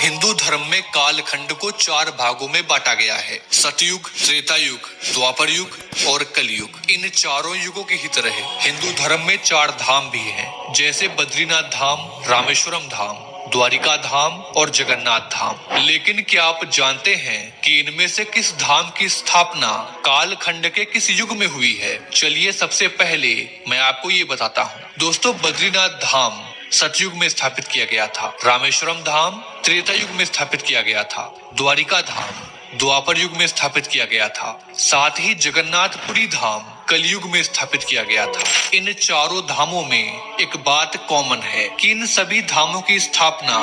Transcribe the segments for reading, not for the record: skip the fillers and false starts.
हिंदू धर्म में कालखंड को 4 भागों में बांटा गया है। सतयुग, त्रेता युग, द्वापर युग और कलयुग। इन चारों युगों की ही तरह हिंदू धर्म में 4 धाम भी हैं, जैसे बद्रीनाथ धाम, रामेश्वरम धाम, द्वारिका धाम और जगन्नाथ धाम। लेकिन क्या आप जानते हैं कि इनमें से किस धाम की स्थापना कालखंड के किस युग में हुई है? चलिए सबसे पहले मैं आपको ये बताता हूँ। दोस्तों, बद्रीनाथ धाम सतयुग में स्थापित किया गया था, रामेश्वरम धाम त्रेता युग में स्थापित किया गया था, द्वारिका धाम द्वापर युग में स्थापित किया गया था, साथ ही जगन्नाथपुरी धाम कलयुग में स्थापित किया गया था। इन चारों धामों में एक बात कॉमन है कि इन सभी धामों की स्थापना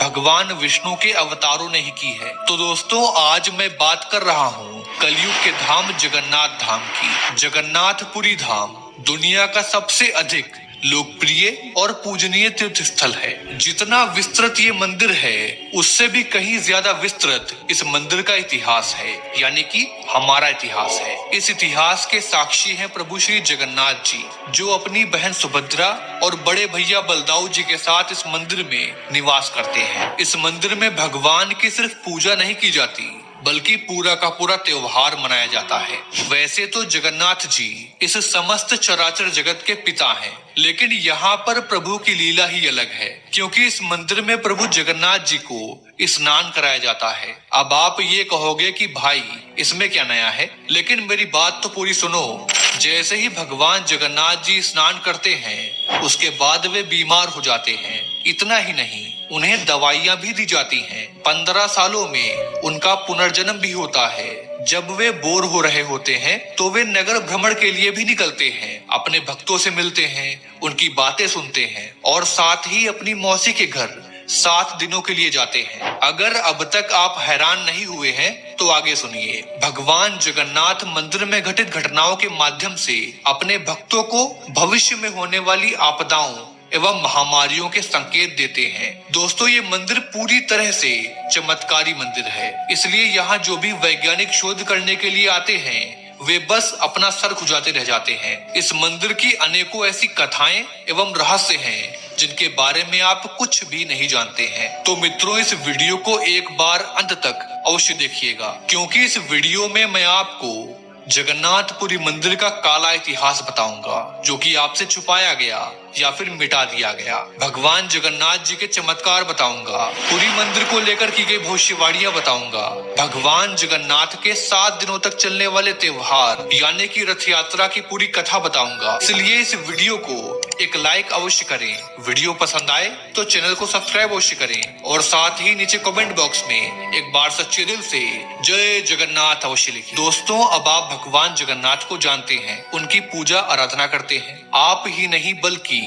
भगवान विष्णु के अवतारों ने ही की है। तो दोस्तों, आज मैं बात कर रहा हूँ कलयुग के धाम जगन्नाथ धाम की। जगन्नाथपुरी धाम दुनिया का सबसे अधिक लोकप्रिय और पूजनीय तीर्थ स्थल है। जितना विस्तृत ये मंदिर है, उससे भी कहीं ज्यादा विस्तृत इस मंदिर का इतिहास है, यानी कि हमारा इतिहास है। इस इतिहास के साक्षी हैं प्रभु श्री जगन्नाथ जी, जो अपनी बहन सुभद्रा और बड़े भैया बलदाऊ जी के साथ इस मंदिर में निवास करते हैं। इस मंदिर में भगवान की सिर्फ पूजा नहीं की जाती, बल्कि पूरा का पूरा त्योहार मनाया जाता है। वैसे तो जगन्नाथ जी इस समस्त चराचर जगत के पिता हैं, लेकिन यहाँ पर प्रभु की लीला ही अलग है, क्योंकि इस मंदिर में प्रभु जगन्नाथ जी को स्नान कराया जाता है। अब आप ये कहोगे कि भाई इसमें क्या नया है, लेकिन मेरी बात तो पूरी सुनो। जैसे ही भगवान जगन्नाथ जी स्नान करते हैं, उसके बाद वे बीमार हो जाते हैं। इतना ही नहीं, उन्हें दवाइयां भी दी जाती हैं। 15 सालों में उनका पुनर्जन्म भी होता है। जब वे बोर हो रहे होते हैं तो वे नगर भ्रमण के लिए भी निकलते हैं, अपने भक्तों से मिलते हैं, उनकी बातें सुनते हैं और साथ ही अपनी मौसी के घर 7 दिनों के लिए जाते हैं। अगर अब तक आप हैरान नहीं हुए हैं तो आगे सुनिए। भगवान जगन्नाथ मंदिर में घटित घटनाओं के माध्यम से अपने भक्तों को भविष्य में होने वाली आपदाओं एवं महामारियों के संकेत देते हैं। दोस्तों, ये मंदिर पूरी तरह से चमत्कारी मंदिर है, इसलिए यहाँ जो भी वैज्ञानिक शोध करने के लिए आते हैं, वे बस अपना सर खुजाते रह जाते हैं। इस मंदिर की अनेकों ऐसी कथाएं एवं रहस्य हैं जिनके बारे में आप कुछ भी नहीं जानते हैं। तो मित्रों, इस वीडियो को एक बार अंत तक अवश्य देखिएगा, क्योंकि इस वीडियो में मैं आपको जगन्नाथपुरी मंदिर का काला इतिहास बताऊंगा, जो कि आपसे छुपाया गया या फिर मिटा दिया गया। भगवान जगन्नाथ जी के चमत्कार बताऊंगा, पूरी मंदिर को लेकर की गई भविष्यवाणियां बताऊंगा, भगवान जगन्नाथ के 7 दिनों तक चलने वाले त्योहार यानी कि रथ यात्रा की पूरी कथा बताऊंगा। इसलिए इस वीडियो को एक लाइक अवश्य करें। वीडियो पसंद आए तो चैनल को सब्सक्राइब अवश्य करें और साथ ही नीचे कमेंट बॉक्स में एक बार सच्चे दिल से जय जगन्नाथ अवश्य लिखिए। दोस्तों, अब आप भगवान जगन्नाथ को जानते हैं, उनकी पूजा आराधना करते हैं। आप ही नहीं बल्कि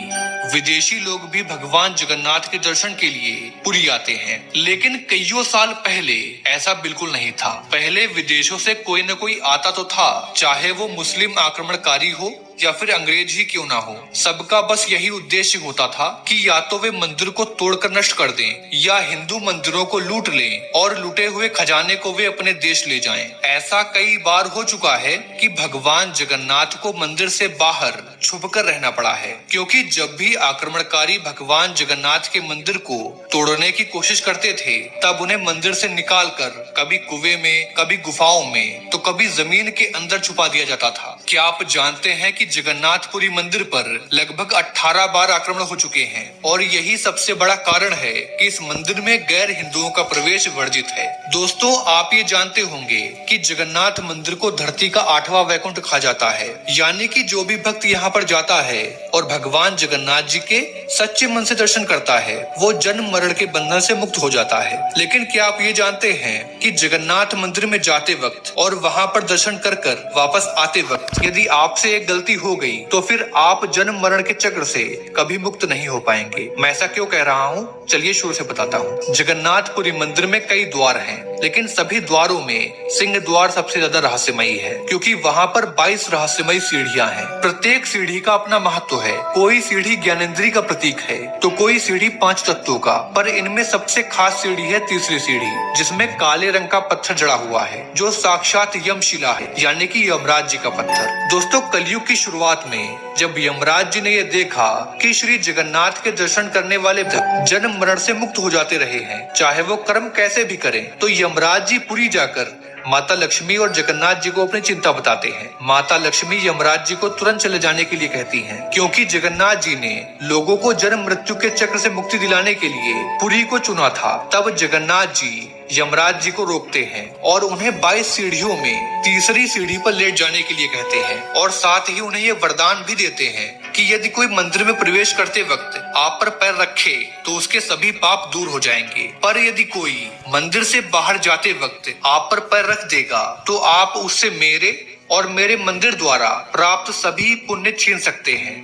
विदेशी लोग भी भगवान जगन्नाथ के दर्शन के लिए पुरी आते हैं। लेकिन कईयों साल पहले ऐसा बिल्कुल नहीं था। पहले विदेशों से कोई न कोई आता तो था, चाहे वो मुस्लिम आक्रमणकारी हो या फिर अंग्रेज ही क्यों ना हो। सबका बस यही उद्देश्य होता था कि या तो वे मंदिर को तोड़कर नष्ट कर दें या हिंदू मंदिरों को लूट लें और लूटे हुए खजाने को वे अपने देश ले जाएं। ऐसा कई बार हो चुका है कि भगवान जगन्नाथ को मंदिर से बाहर छुपकर रहना पड़ा है, क्योंकि जब भी आक्रमणकारी भगवान जगन्नाथ के मंदिर को तोड़ने की कोशिश करते थे, तब उन्हें मंदिर से निकालकर कभी कुएं में, कभी गुफाओं में, तो कभी जमीन के अंदर छुपा दिया जाता था। क्या आप जानते हैं कि जगन्नाथपुरी मंदिर पर लगभग 18 बार आक्रमण हो चुके हैं और यही सबसे बड़ा कारण है कि इस मंदिर में गैर हिंदुओं का प्रवेश वर्जित है। दोस्तों, आप ये जानते होंगे कि जगन्नाथ मंदिर को धरती का 8वां वैकुंठ कहा जाता है, यानी कि जो भी भक्त यहाँ पर जाता है और भगवान जगन्नाथ जी के सच्चे मन से दर्शन करता है, वो जन्म मरण के बंधन से मुक्त हो जाता है। लेकिन क्या आप ये जानते हैं कि जगन्नाथ मंदिर में जाते वक्त और वहाँ पर दर्शन कर वापस आते वक्त यदि आपसे एक गलती हो गई तो फिर आप जन्म मरण के चक्र से कभी मुक्त नहीं हो पाएंगे। मैं ऐसा क्यों कह रहा हूँ, चलिए शुरू से बताता हूँ। जगन्नाथपुरी मंदिर में कई द्वार हैं, लेकिन सभी द्वारों में सिंह द्वार सबसे ज्यादा रहस्यमयी है, क्योंकि वहाँ पर 22 रहस्यमयी सीढ़ियाँ हैं। प्रत्येक सीढ़ी का अपना महत्व है। कोई सीढ़ी ज्ञानेंद्री का प्रतीक है तो कोई सीढ़ी 5 तत्वों का, पर इनमें सबसे खास सीढ़ी है तीसरी सीढ़ी, जिसमें काले रंग का पत्थर जड़ा हुआ है, जो साक्षात यमशिला है, यानी कि यमराज जी का पत्थर। दोस्तों, कलयुग की शुरुआत में जब यमराज जी ने यह देखा कि श्री जगन्नाथ के दर्शन करने वाले जन्म मरण से मुक्त हो जाते रहे हैं, चाहे वो कर्म कैसे भी करें, तो यमराज जी पुरी जाकर माता लक्ष्मी और जगन्नाथ जी को अपनी चिंता बताते हैं। माता लक्ष्मी यमराज जी को तुरंत चले जाने के लिए कहती हैं, क्योंकि जगन्नाथ जी ने लोगों को जन्म मृत्यु के चक्र से मुक्ति दिलाने के लिए पुरी को चुना था। तब जगन्नाथ जी यमराज जी को रोकते हैं और उन्हें 22 सीढ़ियों में तीसरी सीढ़ी पर लेट जाने के लिए कहते हैं, और साथ ही उन्हें ये वरदान भी देते हैं कि यदि कोई मंदिर में प्रवेश करते वक्त आप पर पैर रखे तो उसके सभी पाप दूर हो जाएंगे, पर यदि कोई मंदिर से बाहर जाते वक्त आप पर पैर रख देगा तो आप उससे मेरे और मेरे मंदिर द्वारा प्राप्त सभी पुण्य छीन सकते हैं।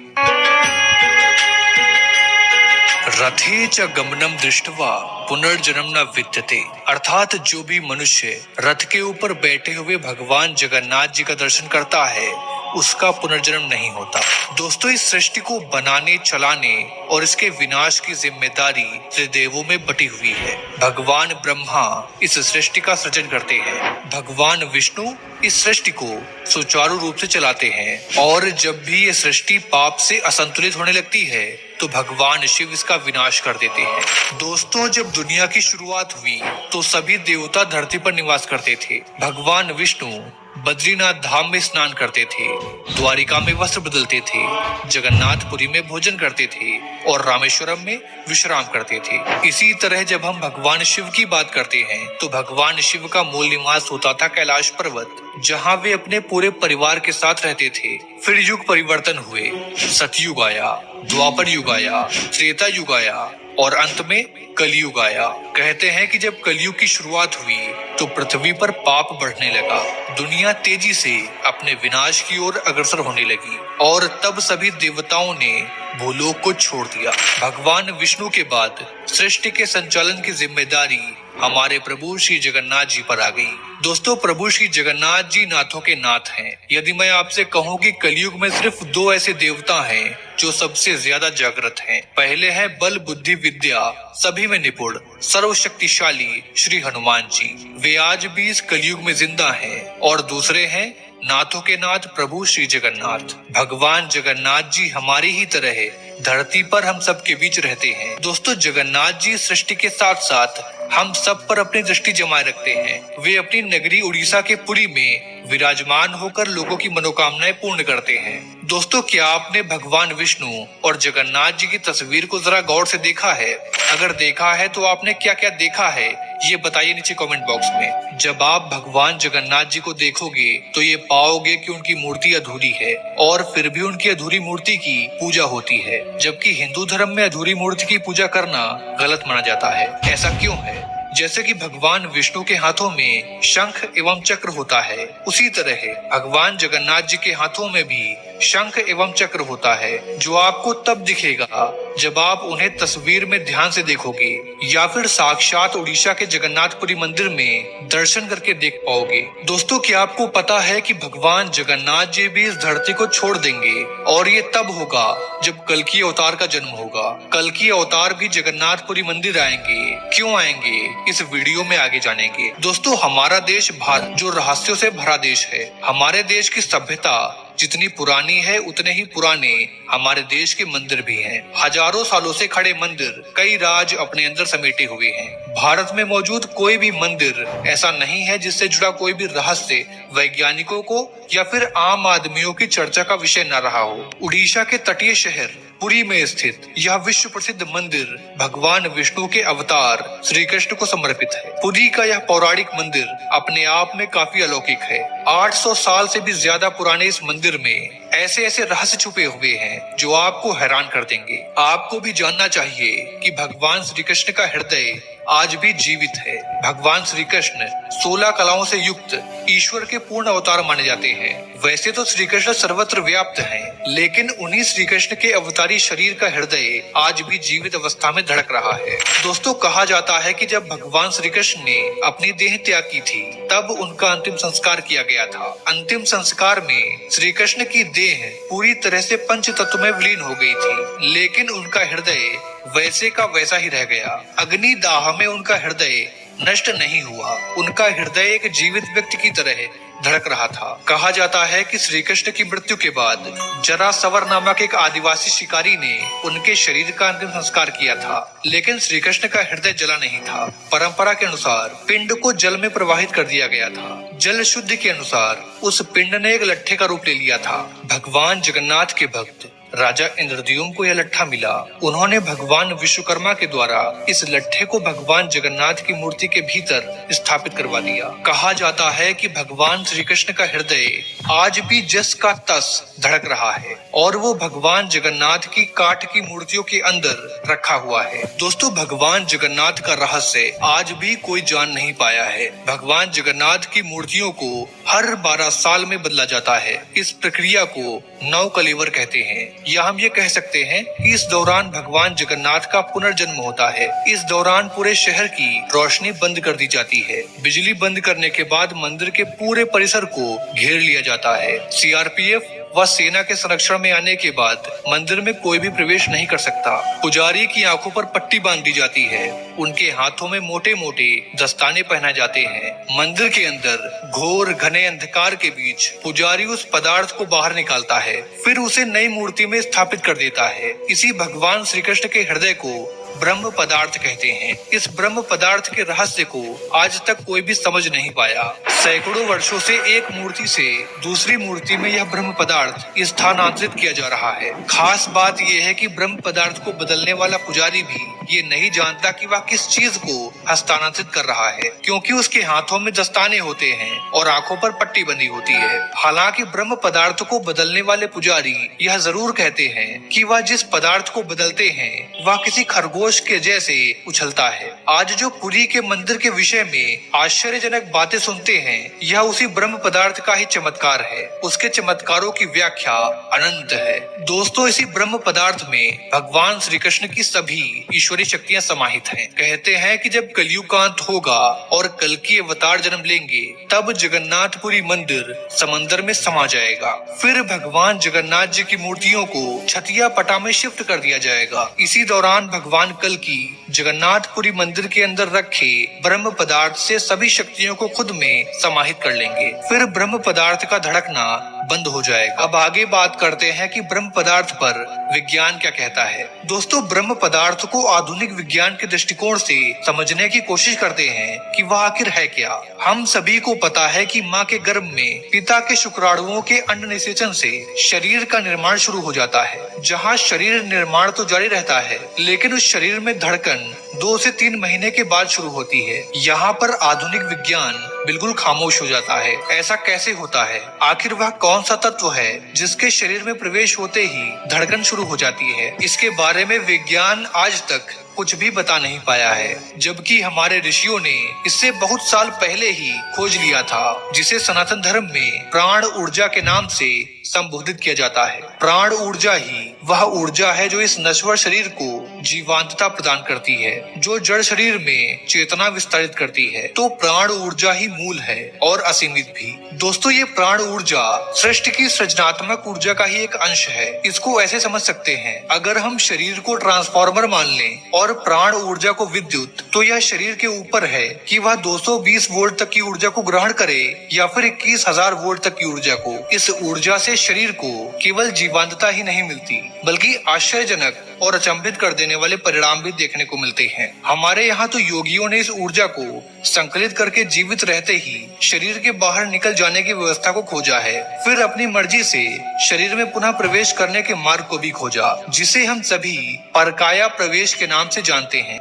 रथे च गमनम दृष्टवा पुनर्जन्म न विद्यते, अर्थात जो भी मनुष्य रथ के ऊपर बैठे हुए भगवान जगन्नाथ जी का दर्शन करता है उसका पुनर्जन्म नहीं होता। दोस्तों, इस सृष्टि को बनाने, चलाने और इसके विनाश की जिम्मेदारी त्रिदेवों में बटी हुई है। भगवान ब्रह्मा इस सृष्टि का सृजन करते हैं, भगवान विष्णु इस सृष्टि को सुचारू रूप से चलाते हैं, और जब भी ये सृष्टि पाप से असंतुलित होने लगती है तो भगवान शिव इसका विनाश कर देते हैं। दोस्तों, जब दुनिया की शुरुआत हुई तो सभी देवता धरती पर निवास करते थे। भगवान विष्णु बद्रीनाथ धाम में स्नान करते थे, द्वारिका में वस्त्र बदलते थे, जगन्नाथपुरी में भोजन करते थे और रामेश्वरम में विश्राम करते थे। इसी तरह जब हम भगवान शिव की बात करते हैं तो भगवान शिव का मूल निवास होता था कैलाश पर्वत, जहाँ वे अपने पूरे परिवार के साथ रहते थे। फिर युग परिवर्तन हुए, सतयुग आया, द्वापर युग आया, त्रेता युग आया और अंत में कलयुग आया। कहते हैं कि जब कलयुग की शुरुआत हुई तो पृथ्वी पर पाप बढ़ने लगा, दुनिया तेजी से अपने विनाश की ओर अग्रसर होने लगी और तब सभी देवताओं ने भूलोक को छोड़ दिया। भगवान विष्णु के बाद सृष्टि के संचालन की जिम्मेदारी हमारे प्रभु श्री जगन्नाथ जी पर आ गई। दोस्तों, प्रभु श्री जगन्नाथ जी नाथों के नाथ हैं। यदि मैं आपसे कहूँ कि कलयुग में सिर्फ 2 ऐसे देवता हैं जो सबसे ज्यादा जागृत हैं, पहले है बल बुद्धि विद्या सभी में निपुण सर्वशक्तिशाली श्री हनुमान जी, वे आज भी इस कलयुग में जिंदा हैं, और दूसरे हैं नाथों के नाथ प्रभु श्री जगन्नाथ। भगवान जगन्नाथ जी हमारी ही तरह धरती पर हम सब के बीच रहते हैं। दोस्तों, जगन्नाथ जी सृष्टि के साथ साथ हम सब पर अपनी दृष्टि जमाए रखते हैं। वे अपनी नगरी उड़ीसा के पुरी में विराजमान होकर लोगों की मनोकामनाएं पूर्ण करते हैं। दोस्तों, क्या आपने भगवान विष्णु और जगन्नाथ जी की तस्वीर को जरा गौर से देखा है? अगर देखा है तो आपने क्या क्या देखा है ये बताइए नीचे कमेंट बॉक्स में। जब आप भगवान जगन्नाथ जी को देखोगे तो ये पाओगे कि उनकी मूर्ति अधूरी है, और फिर भी उनकी अधूरी मूर्ति की पूजा होती है, जबकि हिंदू धर्म में अधूरी मूर्ति की पूजा करना गलत माना जाता है। ऐसा क्यों है? जैसे कि भगवान विष्णु के हाथों में शंख एवं चक्र होता है, उसी तरह भगवान जगन्नाथ जी के हाथों में भी शंख एवं चक्र होता है, जो आपको तब दिखेगा जब आप उन्हें तस्वीर में ध्यान से देखोगे या फिर साक्षात उड़ीसा के जगन्नाथपुरी मंदिर में दर्शन करके देख पाओगे। दोस्तों, क्या आपको पता है कि भगवान जगन्नाथ जी भी इस धरती को छोड़ देंगे, और ये तब होगा जब कल्कि अवतार का जन्म होगा। कल्कि अवतार भी जगन्नाथपुरी मंदिर आएंगे। क्यों आएंगे, इस वीडियो में आगे जानेंगे। दोस्तों, हमारा देश भारत जो रहस्यों से भरा देश है, हमारे देश की सभ्यता जितनी पुरानी है उतने ही पुराने हमारे देश के मंदिर भी हैं। हजारों सालों से खड़े मंदिर कई राज अपने अंदर समेटे हुए हैं। भारत में मौजूद कोई भी मंदिर ऐसा नहीं है जिससे जुड़ा कोई भी रहस्य वैज्ञानिकों को या फिर आम आदमियों की चर्चा का विषय न रहा हो। उड़ीसा के तटीय शहर पुरी में स्थित यह विश्व प्रसिद्ध मंदिर भगवान विष्णु के अवतार श्री कृष्ण को समर्पित है। पुरी का यह पौराणिक मंदिर अपने आप में काफी अलौकिक है। 800 साल से भी ज्यादा पुराने इस मंदिर में ऐसे ऐसे रहस्य छुपे हुए हैं जो आपको हैरान कर देंगे। आपको भी जानना चाहिए कि भगवान श्री कृष्ण का हृदय आज भी जीवित है। भगवान श्री कृष्ण 16 कलाओं से युक्त ईश्वर के पूर्ण अवतार माने जाते हैं। वैसे तो श्री कृष्ण सर्वत्र व्याप्त हैं, लेकिन उन्हीं श्री कृष्ण के अवतारी शरीर का हृदय आज भी जीवित अवस्था में धड़क रहा है। दोस्तों, कहा जाता है कि जब भगवान श्री कृष्ण ने अपनी देह त्याग की थी, तब उनका अंतिम संस्कार किया गया था। अंतिम संस्कार में श्री कृष्ण की देह पूरी तरह से पंच तत्व में विलीन हो गई थी, लेकिन उनका हृदय वैसे का वैसा ही रह गया। अग्नि दाह में उनका हृदय नष्ट नहीं हुआ। उनका हृदय एक जीवित व्यक्ति की तरह धड़क रहा था। कहा जाता है कि श्री कृष्ण की मृत्यु के बाद जरासवर नामक एक आदिवासी शिकारी ने उनके शरीर का अंतिम संस्कार किया था, लेकिन श्री कृष्ण का हृदय जला नहीं था। परंपरा के अनुसार पिंड को जल में प्रवाहित कर दिया गया था। जल शुद्धि के अनुसार उस पिंड ने एक लट्ठे का रूप ले लिया था। भगवान जगन्नाथ के भक्त राजा इंद्रद्युम्न को यह लट्ठा मिला। उन्होंने भगवान विश्वकर्मा के द्वारा इस लट्ठे को भगवान जगन्नाथ की मूर्ति के भीतर स्थापित करवा दिया। कहा जाता है कि भगवान श्री कृष्ण का हृदय आज भी जस का तस धड़क रहा है और वो भगवान जगन्नाथ की काठ की मूर्तियों के अंदर रखा हुआ है। दोस्तों, भगवान जगन्नाथ का रहस्य आज भी कोई जान नहीं पाया है। भगवान जगन्नाथ की मूर्तियों को हर 12 साल में बदला जाता है। इस प्रक्रिया को नव कलेवर कहते हैं, या हम ये कह सकते हैं कि इस दौरान भगवान जगन्नाथ का पुनर्जन्म होता है। इस दौरान पूरे शहर की रोशनी बंद कर दी जाती है। बिजली बंद करने के बाद मंदिर के पूरे परिसर को घेर लिया जाता है। सीआरपीएफ व सेना के संरक्षण में आने के बाद मंदिर में कोई भी प्रवेश नहीं कर सकता। पुजारी की आंखों पर पट्टी बांध दी जाती है। उनके हाथों में मोटे मोटे दस्ताने पहनाए जाते हैं। मंदिर के अंदर घोर घने अंधकार के बीच पुजारी उस पदार्थ को बाहर निकालता है, फिर उसे नई मूर्ति में स्थापित कर देता है। इसी भगवान श्री कृष्ण के हृदय को ब्रह्म पदार्थ कहते हैं। इस ब्रह्म पदार्थ के रहस्य को आज तक कोई भी समझ नहीं पाया। सैकड़ों वर्षों से एक मूर्ति से दूसरी मूर्ति में यह ब्रह्म पदार्थ स्थानांतरित किया जा रहा है। खास बात यह है कि ब्रह्म पदार्थ को बदलने वाला पुजारी भी ये नहीं जानता कि वह किस चीज को हस्तांतरित कर रहा है, क्योंकि उसके हाथों में दस्ताने होते हैं और आंखों पर पट्टी बंधी होती है। हालांकि ब्रह्म पदार्थ को बदलने वाले पुजारी यह जरूर कहते हैं कि वह जिस पदार्थ को बदलते हैं वह किसी खरगोश के जैसे उछलता है। आज जो पुरी के मंदिर के विषय में आश्चर्यजनक बातें सुनते हैं, यह उसी ब्रह्म पदार्थ का ही चमत्कार है। उसके चमत्कारों की व्याख्या अनंत है। दोस्तों, इसी ब्रह्म पदार्थ में भगवान श्री कृष्ण की सभी ईश्वरीय शक्तियां समाहित हैं। कहते हैं कि जब कलयुग का अंत होगा और कल की अवतार जन्म लेंगे, तब जगन्नाथपुरी मंदिर समंदर में समा जाएगा। फिर भगवान जगन्नाथ जी की मूर्तियों को छतिया पटा में शिफ्ट कर दिया जाएगा। इसी दौरान भगवान कल की जगन्नाथपुरी मंदिर के अंदर रखे ब्रह्म पदार्थ से सभी शक्तियों को खुद में समाहित कर लेंगे। फिर ब्रह्म पदार्थ का धड़कना बंद हो जाएगा। अब आगे बात करते हैं कि ब्रह्म पदार्थ पर विज्ञान क्या कहता है। दोस्तों, ब्रह्म पदार्थ को आधुनिक विज्ञान के दृष्टिकोण से समझने की कोशिश करते हैं कि वह आखिर है क्या। हम सभी को पता है कि माँ के गर्भ में पिता के शुक्राणुओं के अंड निषेचन से शरीर का निर्माण शुरू हो जाता है। जहाँ शरीर निर्माण तो जारी रहता है, लेकिन उस शरीर में धड़कन 2 से 3 महीने के बाद शुरू होती है। यहाँ पर आधुनिक विज्ञान बिल्कुल खामोश हो जाता है। ऐसा कैसे होता है? आखिर वह कौन सा तत्व है जिसके शरीर में प्रवेश होते ही धड़कन शुरू हो जाती है? इसके बारे में विज्ञान आज तक कुछ भी बता नहीं पाया है, जबकि हमारे ऋषियों ने इससे बहुत साल पहले ही खोज लिया था, जिसे सनातन धर्म में प्राण ऊर्जा के नाम से संबोधित किया जाता है। प्राण ऊर्जा ही वह ऊर्जा है जो इस नश्वर शरीर को जीवांतता प्रदान करती है, जो जड़ शरीर में चेतना विस्तारित करती है। तो प्राण ऊर्जा ही मूल है और असीमित भी। दोस्तों, ये प्राण ऊर्जा सृष्टि की सृजनात्मक ऊर्जा का ही एक अंश है। इसको ऐसे समझ सकते हैं, अगर हम शरीर को ट्रांसफार्मर मान लें और प्राण ऊर्जा को विद्युत, तो यह शरीर के ऊपर है कि वह 220 वोल्ट तक की ऊर्जा को ग्रहण करे या फिर 21,000 वोल्ट तक की ऊर्जा को। इस ऊर्जा से शरीर को केवल जीवंतता ही नहीं मिलती, बल्कि आश्चर्यजनक और अचंभित कर देने वाले परिणाम भी देखने को मिलते हैं। हमारे यहाँ तो योगियों ने इस ऊर्जा को संकलित करके जीवित रहते ही शरीर के बाहर निकल जाने की व्यवस्था को खोजा है। फिर अपनी मर्जी से शरीर में पुनः प्रवेश करने के मार्ग को भी खोजा, जिसे हम सभी परकाया प्रवेश के नाम से जानते हैं।